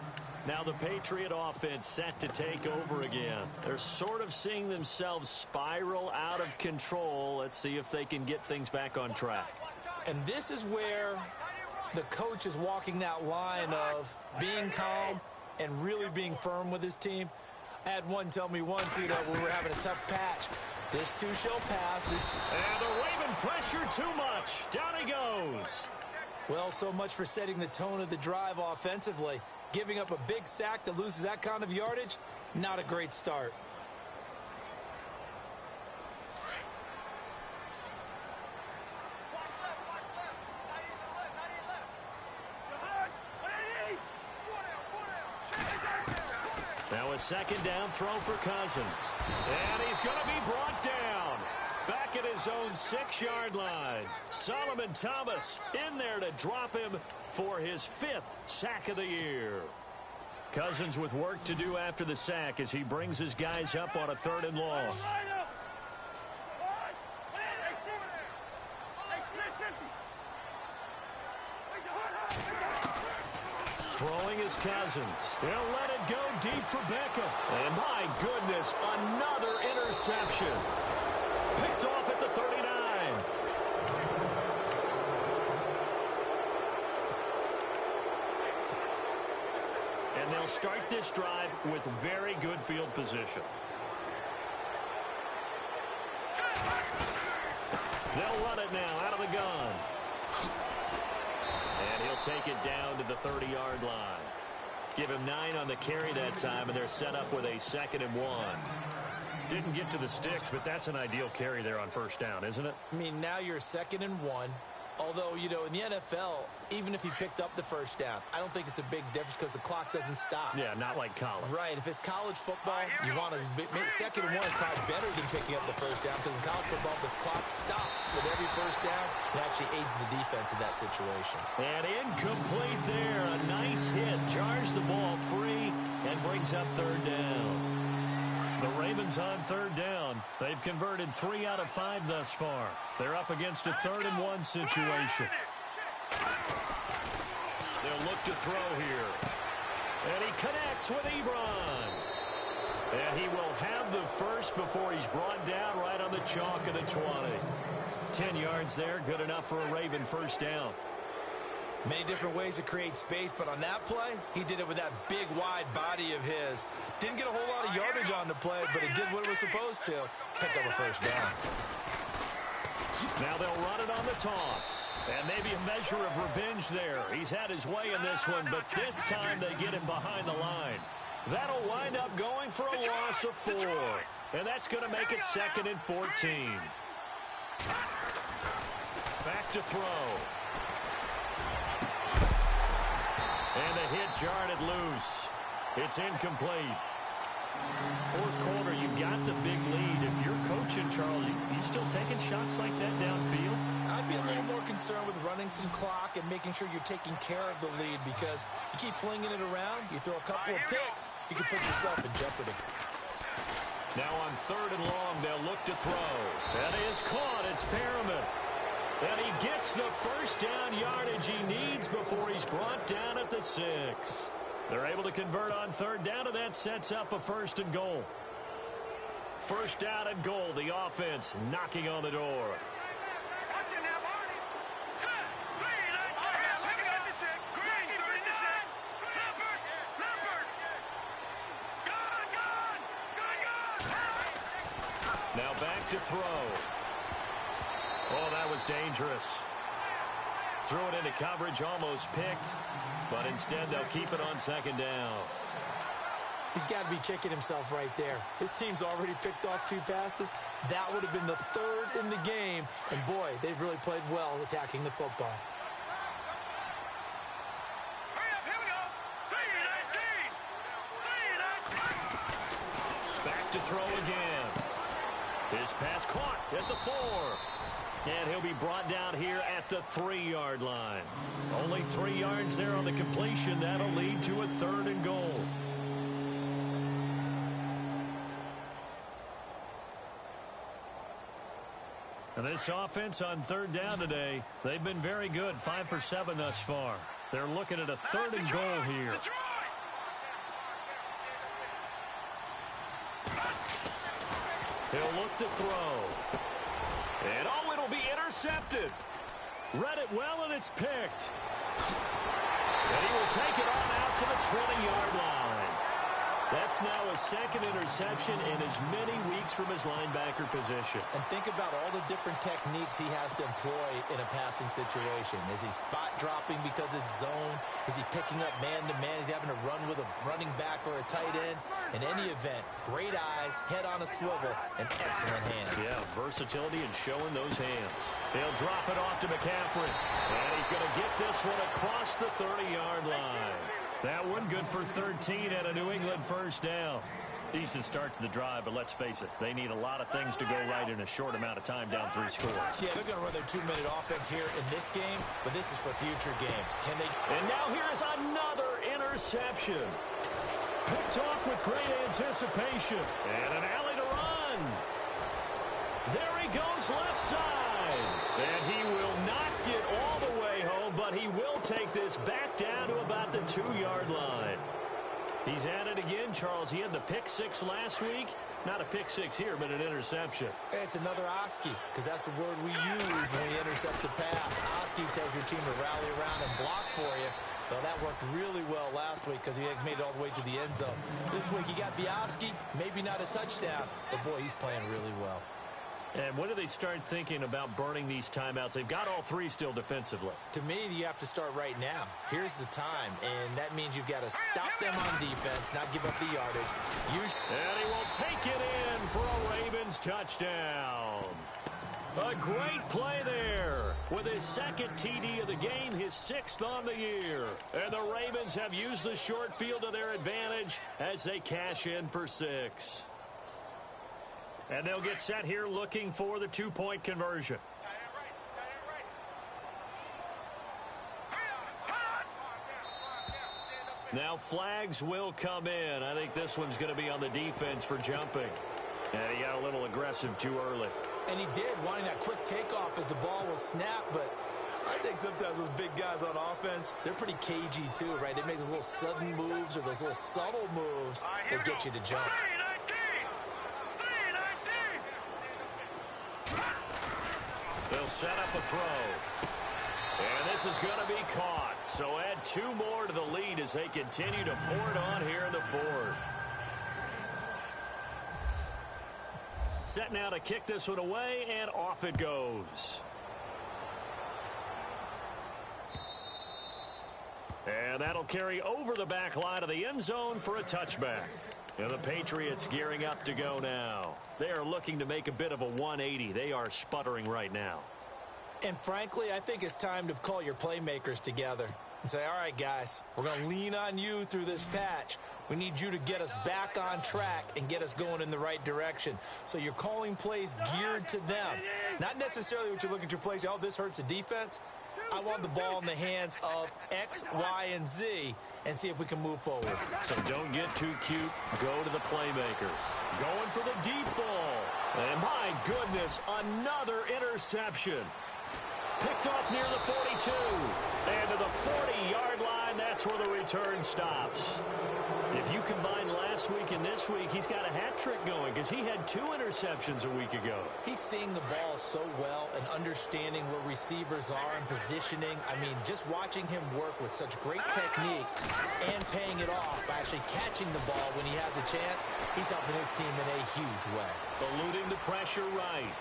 S2: Now the Patriot offense set to take over again. They're sort of seeing themselves spiral out of control. Let's see if they can get things back on track.
S3: And this is where the coach is walking that line of being calm and really being firm with his team. I had one tell me once, when we were having a tough patch, this too shall pass.
S2: And the Raven pressure too much. Down he goes.
S3: Well, so much for setting the tone of the drive offensively. Giving up a big sack that loses that kind of yardage, not a great start.
S2: Now a second down throw for Cousins. And he's going to be brought down. Back at his own 6-yard line. Solomon Thomas in there to drop him for his 5th sack of the year. Cousins with work to do after the sack as he brings his guys up on a 3rd and long. Throwing is Cousins. He'll let it go deep for Beckham. And my goodness, another interception. Picked off at the 39. And they'll start this drive with very good field position. They'll run it now out of the gun. And he'll take it down to the 30-yard line. Give him 9 on the carry that time, and they're set up with a 2nd and 1. Didn't get to the sticks, but that's an ideal carry there on 1st down, isn't it?
S3: I mean, now you're 2nd and 1. Although, in the NFL, even if he picked up the 1st down, I don't think it's a big difference because the clock doesn't stop.
S2: Yeah, not like college.
S3: Right. If it's college football, you want to make 2nd and 1 is probably better than picking up the 1st down because in college football, the clock stops with every 1st down. It actually aids the defense in that situation.
S2: And incomplete there. A nice hit. Jars the ball free and brings up 3rd down. The Ravens on 3rd down. They've converted 3 out of 5 thus far. They're up against a 3rd and 1 situation. They'll look to throw here. And he connects with Ebron. And he will have the first before he's brought down right on the chalk of the 20. 10 yards there, good enough for a Raven 1st down.
S3: Many different ways to create space, but on that play, he did it with that big, wide body of his. Didn't get a whole lot of yardage on the play, but it did what it was supposed to. Picked up a 1st down.
S2: Now they'll run it on the toss. And maybe a measure of revenge there. He's had his way in this one, but this time they get him behind the line. That'll wind up going for a loss of 4. And that's going to make it 2nd and 14. Back to throw. And the hit jarred it loose. It's incomplete. 4th quarter, you've got the big lead. If you're coaching, Charlie, you still taking shots like that downfield?
S3: I'd be a little more concerned with running some clock and making sure you're taking care of the lead because you keep flinging it around, you throw a couple of picks, you can put yourself in jeopardy.
S2: Now on 3rd and long, they'll look to throw. That is caught. It's Perriman. And he gets the 1st down yardage he needs before he's brought down at the 6. They're able to convert on 3rd down, and that sets up a 1st and goal. 1st down and goal. The offense knocking on the door. Now back to throw. Oh, that was dangerous. Threw it into coverage, almost picked, but instead they'll keep it on second down.
S3: He's got to be kicking himself right there. His team's already picked off 2 passes. That would have been the 3rd in the game. And, boy, they've really played well attacking the football.
S4: Hurry up, here we go. 3-19.
S2: Back to throw again. His pass caught at the 4. And he'll be brought down here at the 3-yard line. Only 3 yards there on the completion. That'll lead to a 3rd and goal. And this offense on 3rd down today, they've been very good, 5 for 7 thus far. They're looking at a 3rd and goal here. He'll look to throw. And oh, it'll be intercepted. Read it well, and it's picked. And he will take it on out to the 20-yard line. That's now a 2nd interception in as many weeks from his linebacker position.
S3: And think about all the different techniques he has to employ in a passing situation. Is he spot dropping because it's zone? Is he picking up man-to-man? Is he having to run with a running back or a tight end? In any event, great eyes, head on a swivel, and excellent hands.
S2: Yeah, versatility and showing those hands. He'll drop it off to McCaffrey. And he's going to get this one across the 30-yard line. That one good for 13 and a New England first down. Decent start to the drive, but let's face it, they need a lot of things to go right in a short amount of time down 3 scores.
S3: Yeah, they're going to run their 2-minute offense here in this game, but this is for future games. Can they?
S2: And now here is another interception. Picked off with great anticipation. And an alley to run. There he goes left side. And he will not get all the way home, but he will take this back down to about the 2-yard line. He's at it again, Charles. He had the pick 6 last week. Not a pick 6 here, but an interception.
S3: It's another Oski, because that's the word we use when we intercept a pass. Oski tells your team to rally around and block for you. Well, that worked really well last week because he made it all the way to the end zone. This week he got the Oski, maybe not a touchdown, but, boy, he's playing really well.
S2: And when do they start thinking about burning these timeouts? They've got all 3 still defensively.
S3: To me, you have to start right now. Here's the time, and that means you've got to stop them on defense, not give up the yardage.
S2: And he will take it in for a Ravens touchdown. A great play there with his 2nd TD of the game, his 6th on the year. And the Ravens have used the short field to their advantage as they cash in for 6. And they'll get set here looking for the 2-point conversion. Now flags will come in. I think this one's going to be on the defense for jumping. And he got a little aggressive too early.
S3: And he did, wanting that quick takeoff as the ball was snapped, but I think sometimes those big guys on offense, they're pretty cagey too, right? They make those little sudden moves or those little subtle moves that get you to jump.
S2: They'll set up a throw. And this is going to be caught. So add 2 more to the lead as they continue to pour it on here in the 4th. Set now to kick this one away, and off it goes. And that'll carry over the back line of the end zone for a touchback. And the Patriots gearing up to go now. They are looking to make a bit of a 180. They are sputtering right now.
S3: And frankly, I think it's time to call your playmakers together and say, all right, guys, we're going to lean on you through this patch. We need you to get us back on track and get us going in the right direction. So you're calling plays geared to them. Not necessarily what you look at your plays, oh, this hurts the defense. I want the ball in the hands of X, Y, and Z and see if we can move forward.
S2: So don't get too cute. Go to the playmakers. Going for the deep ball. And my goodness, another interception. Picked off near the 42. And to the 40-yard line, that's where the return stops. If you combine last week and this week, he's got a hat trick going because he had 2 interceptions a week ago.
S3: He's seeing the ball so well and understanding where receivers are and positioning. I mean, just watching him work with such great technique and paying it off by actually catching the ball when he has a chance, he's helping his team in a huge way.
S2: Eluding the pressure right.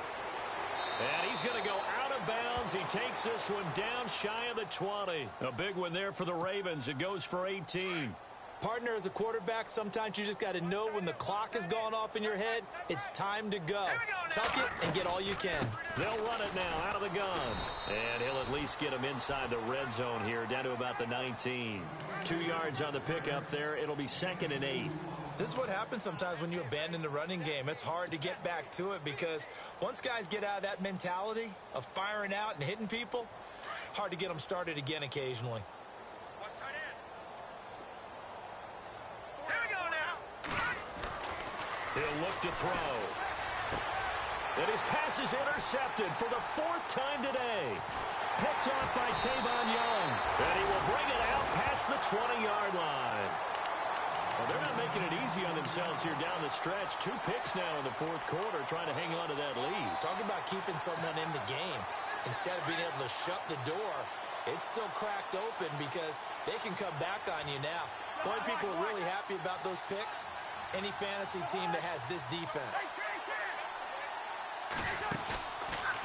S2: And he's going to go out of bounds. He takes this one down shy of the 20. A big one there for the Ravens. It goes for 18.
S3: Partner, as a quarterback, sometimes you just got to know when the clock has gone off in your head, it's time to go. Tuck it and get all you can.
S2: They'll run it now out of the gun. And he'll at least get him inside the red zone here, down to about the 19. 2 yards on the pickup there. It'll be 2nd and 8.
S3: This is what happens sometimes when you abandon the running game. It's hard to get back to it because once guys get out of that mentality of firing out and hitting people, hard to get them started again occasionally.
S2: He'll look to throw. And his pass is intercepted for the 4th time today. Picked off by Tavon Young. And he will bring it out past the 20-yard line. Well, they're not making it easy on themselves here down the stretch. 2 picks now in the 4th quarter, trying to hang on to that lead.
S3: Talking about keeping someone in the game. Instead of being able to shut the door, it's still cracked open because they can come back on you now. Boy, people are really happy about those picks. Any fantasy team that has this defense.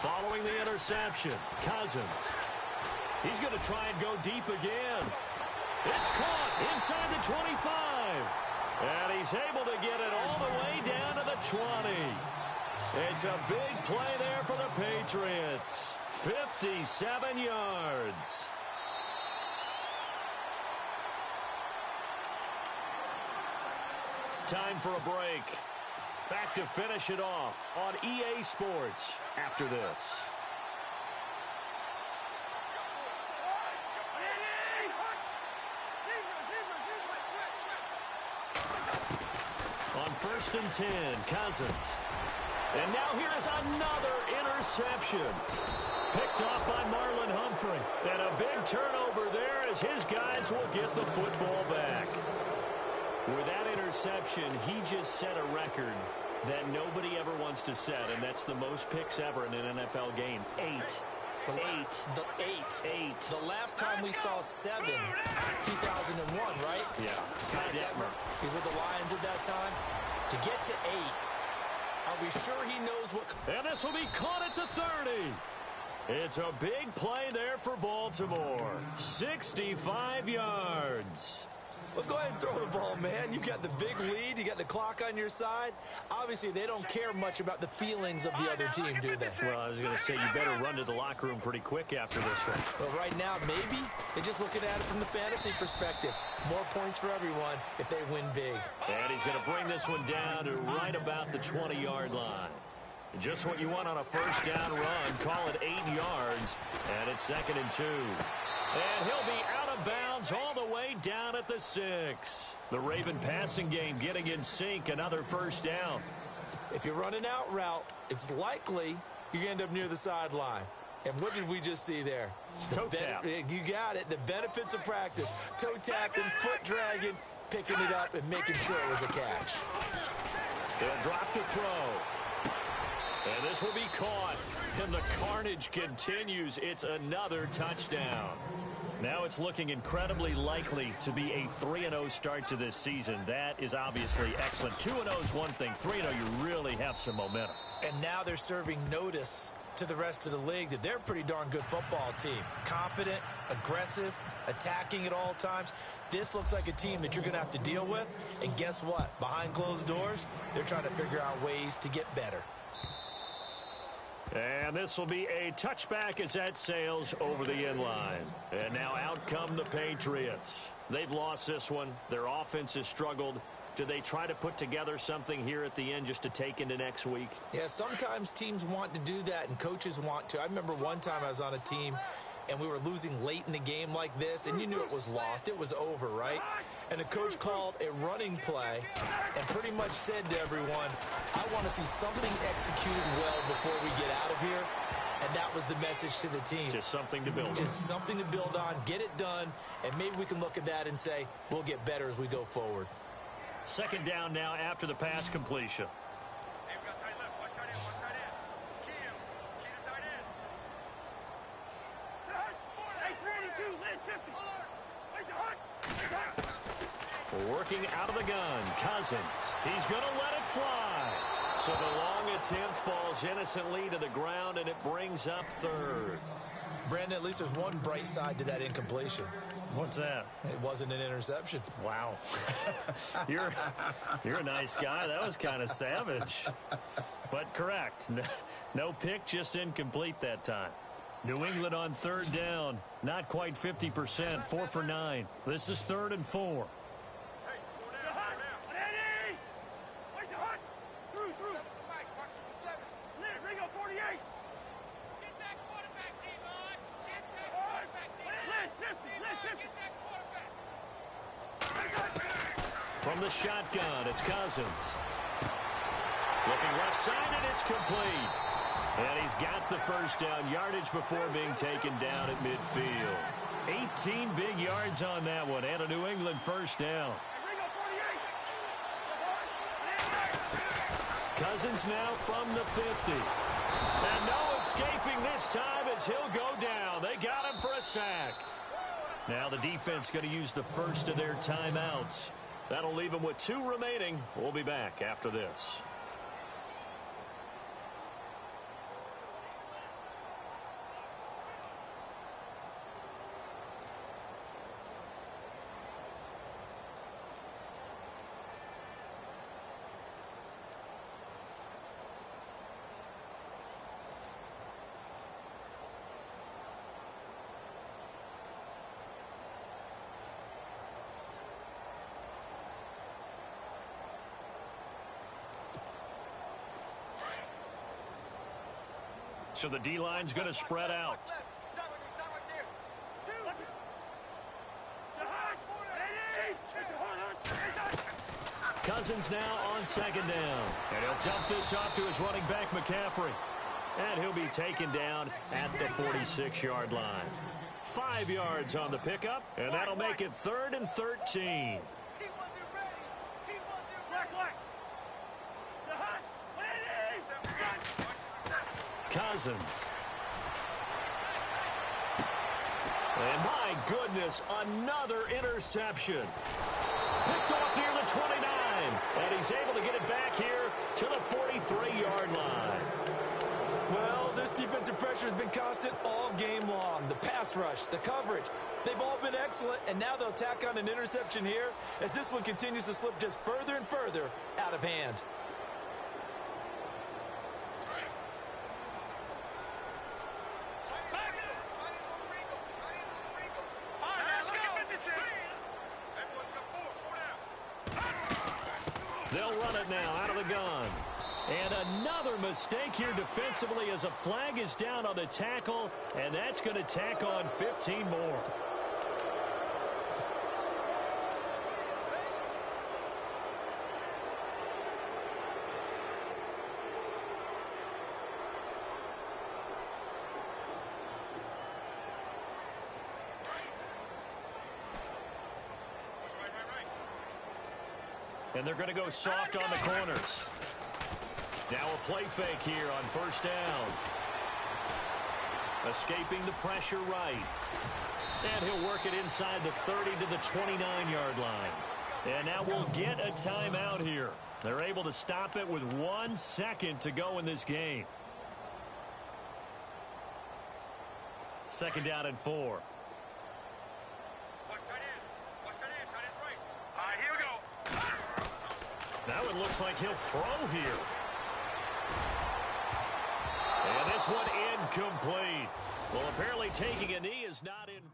S2: Following the interception, Cousins. He's going to try and go deep again. It's caught inside the 25. And he's able to get it all the way down to the 20. It's a big play there for the Patriots. 57 yards. Time for a break. Back to finish it off on EA Sports after this. On 1st and 10, Cousins. And now here is another interception. Picked off by Marlon Humphrey. And a big turnover there as his guys will get the football back. With that interception, he just set a record that nobody ever wants to set, and that's the most picks ever in an NFL game. 8. The last time we saw 7, 2001, right? Yeah.
S3: Ty Detmer. He's with the Lions at that time. To get to 8, are we sure he knows what...
S2: And this will be caught at the 30. It's a big play there for Baltimore. 65 yards.
S3: Well, go ahead and throw the ball, man. You got the big lead. You got the clock on your side. Obviously, they don't care much about the feelings of the other team, do they?
S2: Well, I was going to say, you better run to the locker room pretty quick after this one.
S3: Well, right now, maybe they're just looking at it from the fantasy perspective. More points for everyone if they win big.
S2: And he's going to bring this one down to right about the 20-yard line. Just what you want on a first down run. Call it 8 yards. And it's 2nd and 2. And he'll be out of bounds all the way down at the 6. The Raven passing game getting in sync. Another first down.
S3: If you run an out route, it's likely you're going to end up near the sideline. And what did we just see there?
S2: Toe tap.
S3: You got it. The benefits of practice. Toe tapping, foot dragging, picking it up, and making sure it was a catch.
S2: He'll drop to throw. And this will be caught. And the carnage continues. It's another touchdown. Now it's looking incredibly likely to be a 3-0 start to this season. That is obviously excellent. 2-0 is one thing. 3-0, you really have some momentum.
S3: And now they're serving notice to the rest of the league that they're a pretty darn good football team. Confident, aggressive, attacking at all times. This looks like a team that you're going to have to deal with. And guess what? Behind closed doors, they're trying to figure out ways to get better.
S2: And this will be a touchback as that sails over the end line. And now out come the Patriots. They've lost this one. Their offense has struggled. Do they try to put together something here at the end just to take into next week?
S3: Yeah, sometimes teams want to do that and coaches want to. I remember one time I was on a team and we were losing late in the game like this, and you knew it was lost. It was over, right? And the coach called a running play and pretty much said to everyone, I want to see something executed well before we get out of here. And that was the message to the team.
S2: Just something to build on.
S3: Just something to build on, get it done, and maybe we can look at that and say, we'll get better as we go forward.
S2: 2nd down now after the pass completion. Working out of the gun, Cousins. He's going to let it fly. So the long attempt falls innocently to the ground, and it brings up third.
S3: Brandon, at least there's one bright side to that incompletion.
S2: What's that?
S3: It wasn't an interception.
S2: Wow. You're a nice guy. That was kind of savage. But correct. No pick, just incomplete that time. New England on third down. Not quite 50%, 4 for 9. This is 3rd and 4. From the shotgun, it's Cousins. Looking left side, and it's complete. And he's got the first down yardage before being taken down at midfield. 18 big yards on that one, and a New England first down. Cousins now from the 50. And no escaping this time as he'll go down. They got him for a sack. Now the defense going to use the first of their timeouts. That'll leave them with 2 remaining. We'll be back after this. So the D-line's going to spread out. Cousins now on 2nd down. And he'll dump this off to his running back, McCaffrey. And he'll be taken down at the 46-yard line. 5 yards on the pickup, and that'll make it 3rd and 13. Cousins. And my goodness, another interception. Picked off near the 29. And he's able to get it back here to the 43-yard line.
S3: Well, this defensive pressure has been constant all game long. The pass rush, the coverage, they've all been excellent. And now they'll tack on an interception here as this one continues to slip just further and further out of hand.
S2: They'll run it now out of the gun. And another mistake here defensively as a flag is down on the tackle, and that's going to tack on 15 more. And they're going to go soft on the corners. Now a play fake here on 1st down. Escaping the pressure right. And he'll work it inside the 30 to the 29-yard line. And now we'll get a timeout here. They're able to stop it with 1 second to go in this game. 2nd down and 4. Now it looks like he'll throw here. And this one incomplete. Well, apparently taking a knee is not involved.